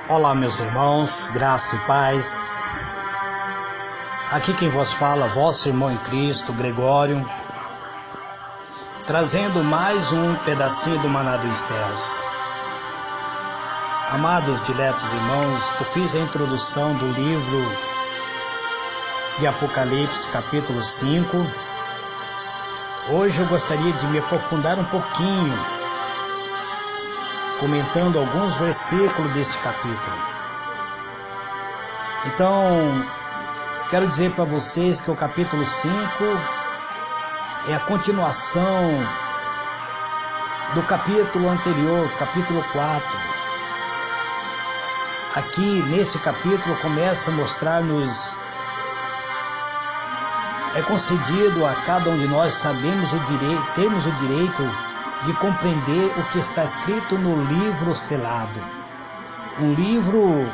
Olá, meus irmãos, graça e paz. Aqui quem vos fala, vosso irmão em Cristo, Gregório, trazendo mais um pedacinho do maná dos céus. Amados, diletos irmãos, eu fiz a introdução do livro de Apocalipse, capítulo 5. Hoje eu gostaria de me aprofundar um pouquinho, comentando alguns versículos deste capítulo. Então, quero dizer para vocês que o capítulo 5 é a continuação do capítulo anterior, capítulo 4. Aqui, nesse capítulo, começa a mostrar-nos, é concedido a cada um de nós termos o direito de compreender o que está escrito no livro selado. Um livro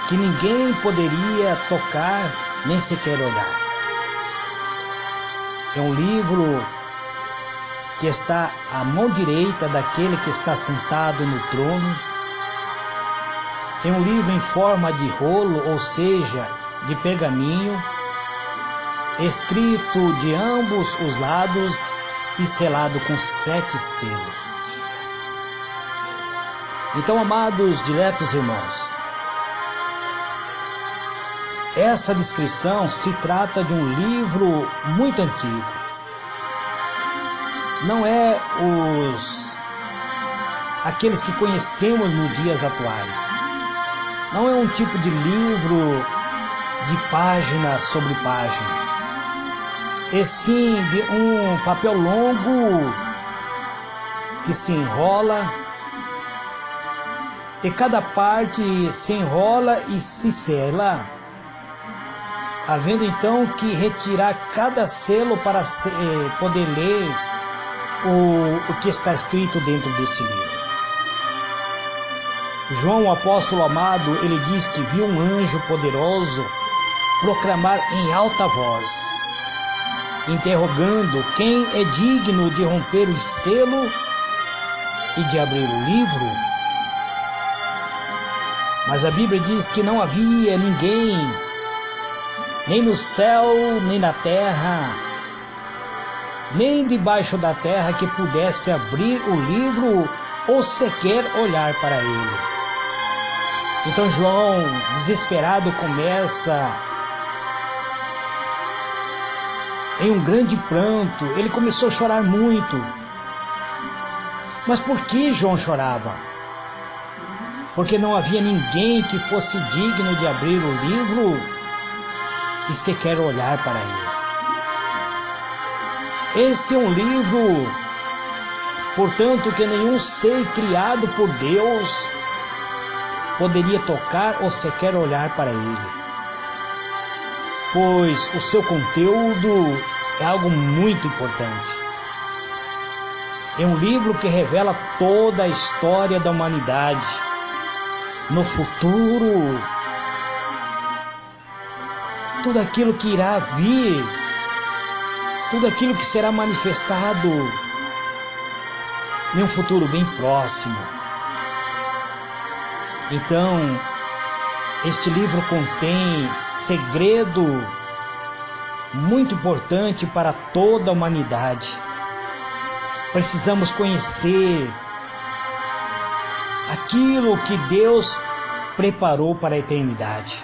que ninguém poderia tocar, nem sequer olhar. É um livro que está à mão direita daquele que está sentado no trono. É um livro em forma de rolo, ou seja, de pergaminho, escrito de ambos os lados e selado com 7 selos. Então, amados, diletos irmãos, essa descrição se trata de um livro muito antigo. Não é aqueles que conhecemos nos dias atuais. Não é um tipo de livro de página sobre página. E sim de um papel longo que se enrola, e cada parte se enrola e se sela, havendo então que retirar cada selo para poder ler o que está escrito dentro deste livro. João, o apóstolo amado, ele diz que viu um anjo poderoso proclamar em alta voz, interrogando quem é digno de romper o selo e de abrir o livro. Mas a Bíblia diz que não havia ninguém, nem no céu, nem na terra, nem debaixo da terra, que pudesse abrir o livro ou sequer olhar para ele. Então João, desesperado, começa em um grande pranto. Ele começou a chorar muito. Mas por que João chorava? Porque não havia ninguém que fosse digno de abrir o livro e sequer olhar para ele. Esse é um livro, portanto, que nenhum ser criado por Deus poderia tocar ou sequer olhar para ele, pois o seu conteúdo é algo muito importante. É um livro que revela toda a história da humanidade. No futuro, tudo aquilo que irá vir, tudo aquilo que será manifestado em um futuro bem próximo. Então, este livro contém segredo muito importante para toda a humanidade. Precisamos conhecer aquilo que Deus preparou para a eternidade.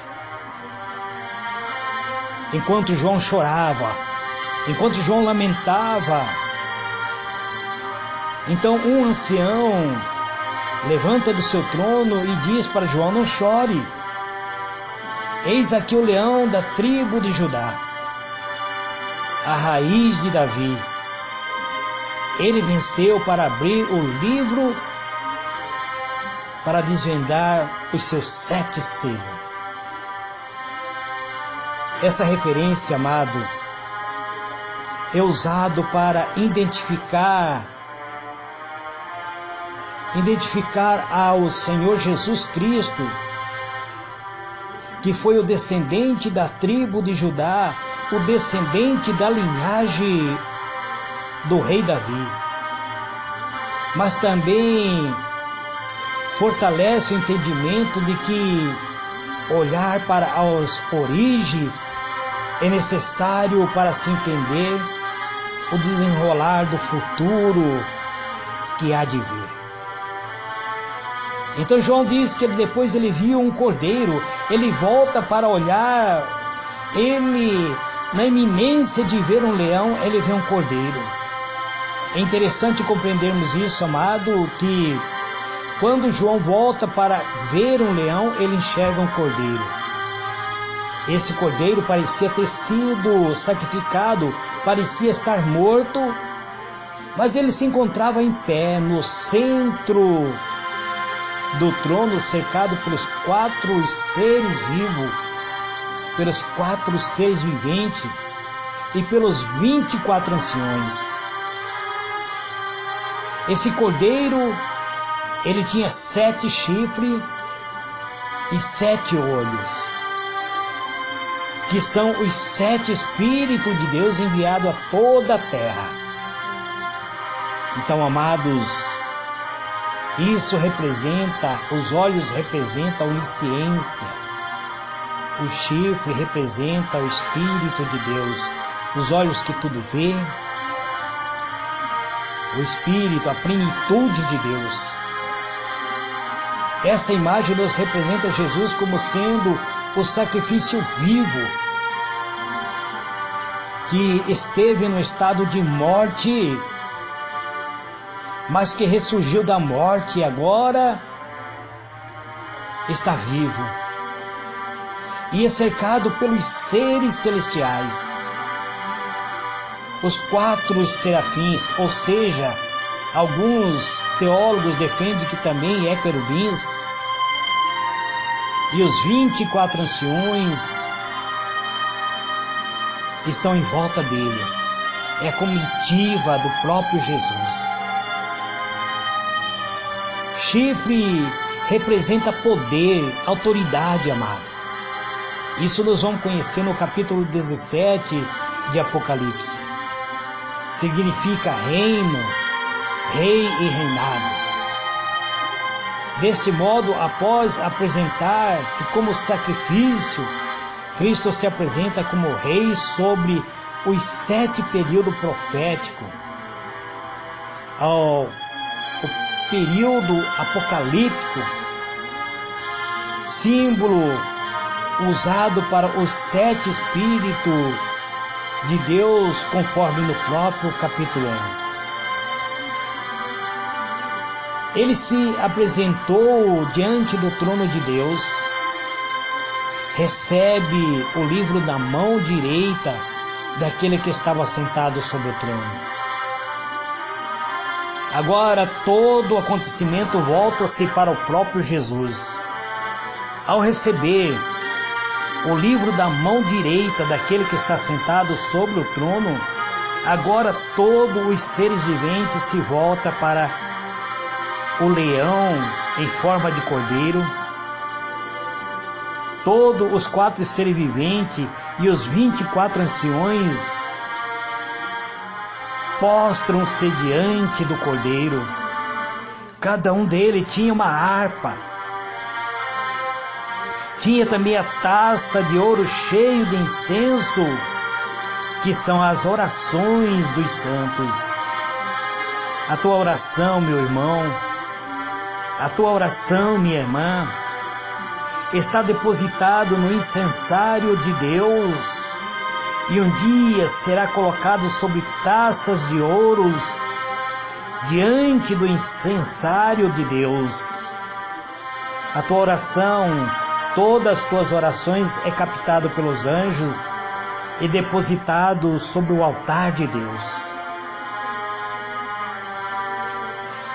Enquanto João chorava, enquanto João lamentava, então um ancião levanta do seu trono e diz para João: não chore. Eis aqui o leão da tribo de Judá, a raiz de Davi. Ele venceu para abrir o livro, para desvendar os seus 7 selos. Essa referência, amado, é usado para identificar ao Senhor Jesus Cristo, que foi o descendente da tribo de Judá, o descendente da linhagem do rei Davi. Mas também fortalece o entendimento de que olhar para as origens é necessário para se entender o desenrolar do futuro que há de vir. Então João diz que depois ele viu um cordeiro, ele volta para olhar, ele, na iminência de ver um leão, ele vê um cordeiro. É interessante compreendermos isso, amado, que quando João volta para ver um leão, ele enxerga um cordeiro. Esse cordeiro parecia ter sido sacrificado, parecia estar morto, mas ele se encontrava em pé no centro do trono, cercado pelos 4 seres vivos, pelos 4 seres viventes e pelos 24 anciões. Esse cordeiro, ele tinha 7 chifres e 7 olhos, que são os 7 Espíritos de Deus enviados a toda a terra. Então, amados, isso representa, os olhos representam a onisciência, o chifre representa o Espírito de Deus, os olhos que tudo vê, o Espírito, a plenitude de Deus. Essa imagem nos representa Jesus como sendo o sacrifício vivo, que esteve no estado de morte, mas que ressurgiu da morte e agora está vivo. E é cercado pelos seres celestiais, os 4 serafins, ou seja, alguns teólogos defendem que também é querubins, e os 24 anciões estão em volta dele. É a comitiva do próprio Jesus. Chifre representa poder, autoridade, amado. Isso nós vamos conhecer no capítulo 17 de Apocalipse. Significa reino, rei e reinado. Desse modo, após apresentar-se como sacrifício, Cristo se apresenta como rei sobre os 7 períodos proféticos. O período apocalíptico, símbolo usado para os 7 Espíritos de Deus, conforme no próprio capítulo 1. Ele se apresentou diante do trono de Deus, recebe o livro na mão direita daquele que estava sentado sobre o trono. Agora todo o acontecimento volta-se para o próprio Jesus. Ao receber o livro da mão direita daquele que está sentado sobre o trono, agora todos os seres viventes se voltam para o leão em forma de cordeiro. Todos os 4 seres viventes e os 24 anciões postram-se diante do cordeiro. Cada um deles tinha uma harpa. Tinha também a taça de ouro cheio de incenso, que são as orações dos santos. A tua oração, meu irmão, a tua oração, minha irmã, está depositado no incensário de Deus, e um dia será colocado sobre taças de ouro diante do incensário de Deus. A tua oração, todas as tuas orações é captado pelos anjos e depositado sobre o altar de Deus.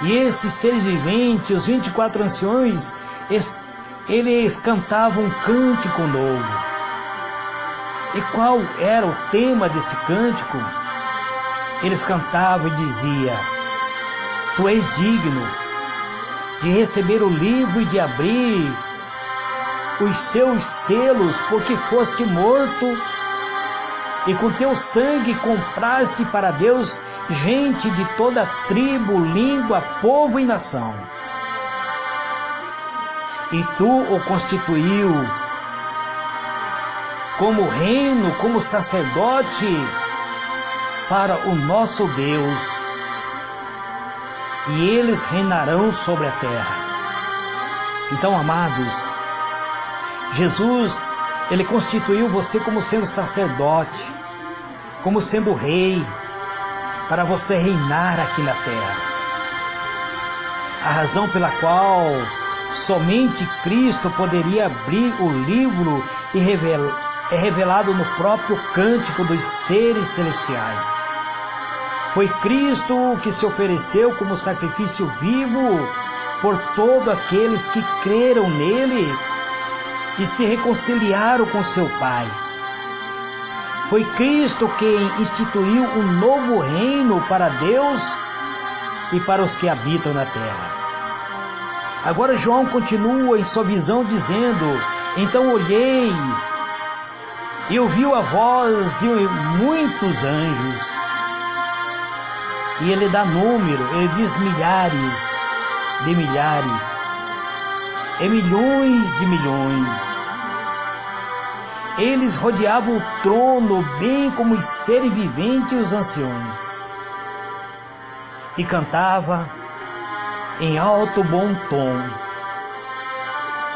E esses seres viventes, os 24 anciões, eles cantavam um cântico novo. E qual era o tema desse cântico? Eles cantavam e diziam: Tu és digno de receber o livro e de abrir os seus selos, porque foste morto e com teu sangue compraste para Deus gente de toda tribo, língua, povo e nação. e tu o constituiu como reino, como sacerdote para o nosso Deus, e eles reinarão sobre a terra. Então, amados, Jesus, Ele constituiu você como sendo sacerdote, como sendo rei, para você reinar aqui na terra. A razão pela qual somente Cristo poderia abrir o livro e é revelado no próprio cântico dos seres celestiais. Foi Cristo que se ofereceu como sacrifício vivo por todos aqueles que creram nele e se reconciliaram com seu Pai. Foi Cristo quem instituiu um novo reino para Deus e para os que habitam na terra. Agora João continua em sua visão dizendo: então olhei e ouviu a voz de muitos anjos. E ele dá número, ele diz milhares de milhares, e milhões de milhões. Eles rodeavam o trono, bem como os seres viventes e os anciões, e cantava em alto bom tom: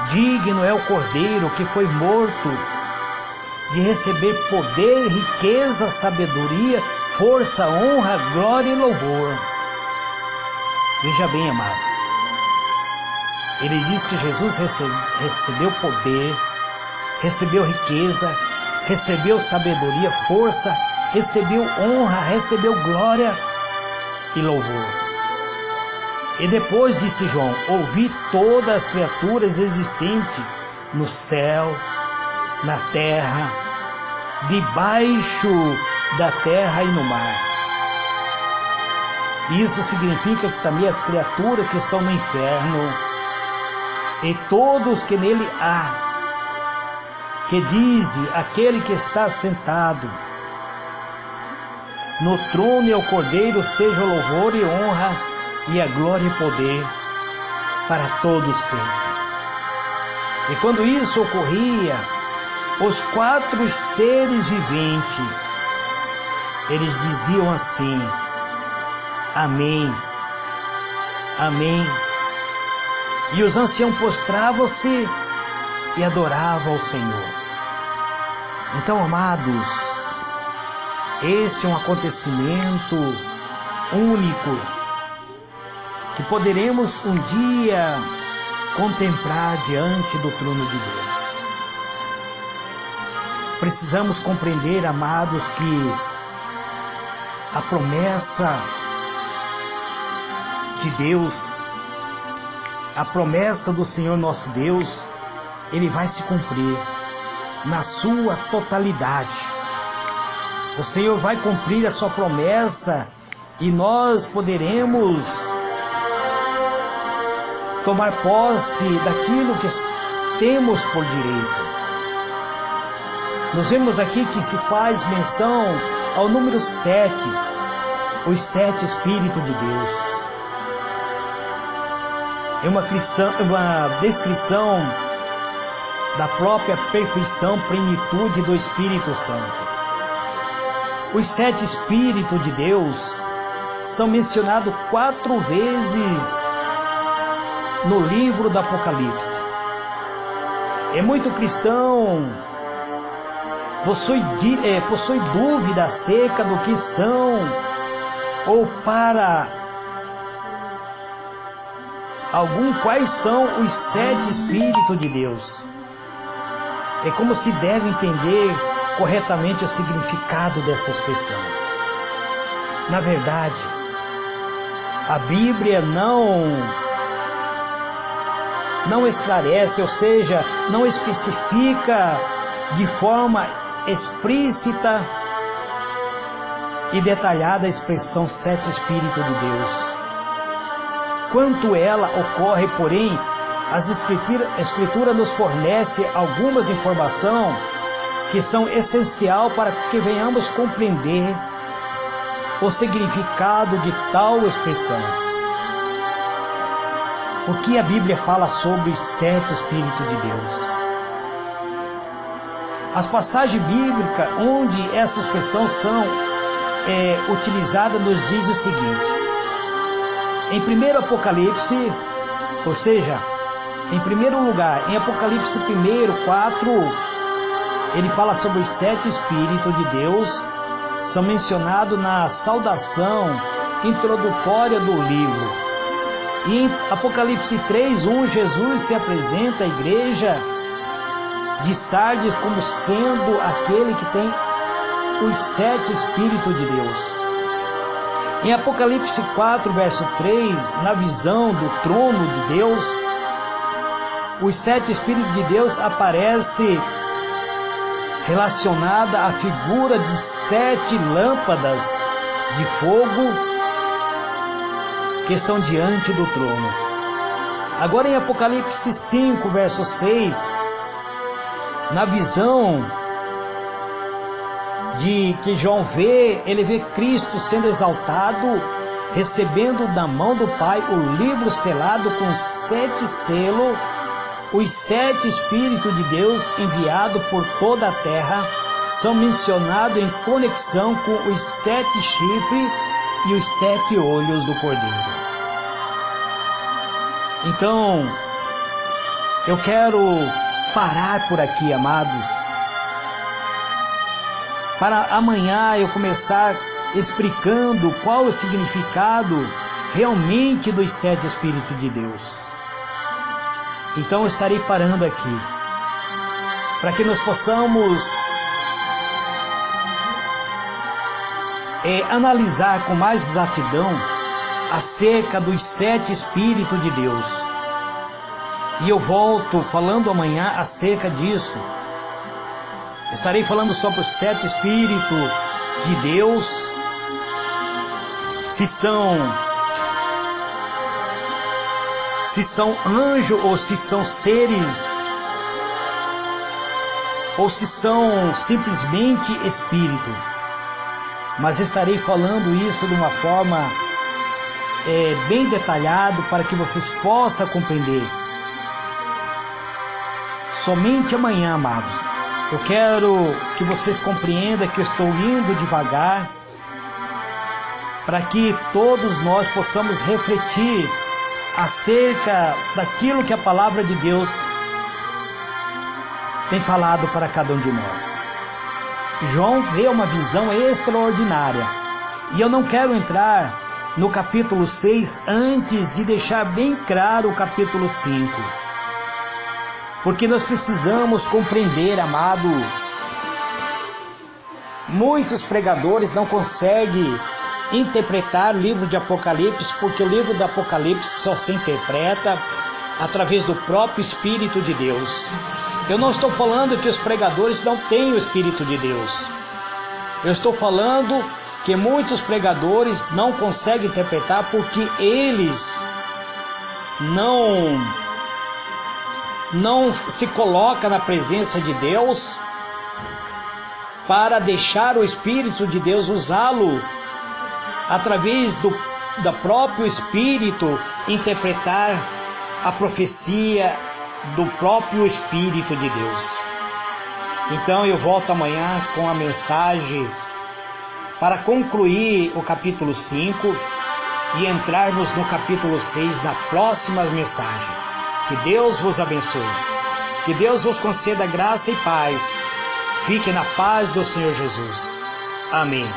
digno é o Cordeiro que foi morto de receber poder, riqueza, sabedoria, força, honra, glória e louvor. Veja bem, amado, ele diz que Jesus recebeu poder, recebeu riqueza, recebeu sabedoria, força, recebeu honra, recebeu glória e louvor. E depois, disse João, ouvi todas as criaturas existentes no céu, na terra, debaixo da terra e no mar. Isso significa que também as criaturas que estão no inferno e todos que nele há, que diz aquele que está sentado no trono e ao Cordeiro, seja o louvor e honra e a glória e poder para todos sempre. E quando isso ocorria, os 4 seres viventes, eles diziam assim: amém, amém. E os anciãos prostravam-se e adoravam ao Senhor. Então, amados, este é um acontecimento único que poderemos um dia contemplar diante do trono de Deus. Precisamos compreender, amados, que a promessa de Deus, a promessa do Senhor nosso Deus, Ele vai se cumprir na sua totalidade. O Senhor vai cumprir a sua promessa e nós poderemos tomar posse daquilo que temos por direito. Nós vemos aqui que se faz menção ao número 7, os 7 Espíritos de Deus. É uma descrição da própria perfeição, plenitude do Espírito Santo. Os 7 Espíritos de Deus são mencionados 4 vezes no livro do Apocalipse. É muito cristão possui dúvida acerca do que são, ou para algum quais são os 7 Espíritos de Deus. É como se deve entender corretamente o significado dessa expressão. Na verdade, a Bíblia não esclarece, ou seja, não especifica de forma explícita e detalhada a expressão 7 Espíritos de Deus. Quanto ela ocorre, porém, as Escrituras nos fornece algumas informações que são essenciais para que venhamos compreender o significado de tal expressão. o que a Bíblia fala sobre os 7 Espíritos de Deus. As passagens bíblicas onde essa expressão são utilizadas nos diz o seguinte: em 1 Apocalipse, ou seja, em primeiro lugar, em Apocalipse 1:4, ele fala sobre os 7 Espíritos de Deus, são mencionados na saudação introdutória do livro. E em Apocalipse 3:1, Jesus se apresenta à igreja de Sardes como sendo aquele que tem os 7 Espíritos de Deus. Em Apocalipse 4, verso 3, na visão do trono de Deus, os 7 Espíritos de Deus aparecem relacionada à figura de 7 lâmpadas de fogo que estão diante do trono. Agora em Apocalipse 5, verso 6, na visão de que João vê, ele vê Cristo sendo exaltado, recebendo da mão do Pai o livro selado com 7 selos, os 7 Espíritos de Deus enviados por toda a terra são mencionados em conexão com os 7 chifres e os 7 olhos do Cordeiro. Então, eu quero parar por aqui, amados, para amanhã eu começar explicando qual é o significado realmente dos 7 Espíritos de Deus. Então eu estarei parando aqui, para que nós possamos analisar com mais exatidão acerca dos 7 Espíritos de Deus. E eu volto falando amanhã acerca disso. Estarei falando sobre os 7 Espíritos de Deus, se são anjos ou se são seres, ou se são simplesmente espírito. Mas estarei falando isso de uma forma bem detalhada para que vocês possam compreender. Somente amanhã, amados. Eu quero que vocês compreendam que eu estou indo devagar para que todos nós possamos refletir acerca daquilo que a palavra de Deus tem falado para cada um de nós. João vê uma visão extraordinária. E eu não quero entrar no capítulo 6 antes de deixar bem claro o capítulo 5. Porque nós precisamos compreender, amado, muitos pregadores não conseguem interpretar o livro de Apocalipse, porque o livro do Apocalipse só se interpreta através do próprio Espírito de Deus. Eu não estou falando que os pregadores não têm o Espírito de Deus. Eu estou falando que muitos pregadores não conseguem interpretar porque eles não se colocam na presença de Deus para deixar o Espírito de Deus usá-lo através do próprio Espírito interpretar a profecia do próprio Espírito de Deus. Então eu volto amanhã com a mensagem para concluir o capítulo 5 e entrarmos no capítulo 6 na próxima mensagem. Que Deus vos abençoe. Que Deus vos conceda graça e paz. Fique na paz do Senhor Jesus. Amém.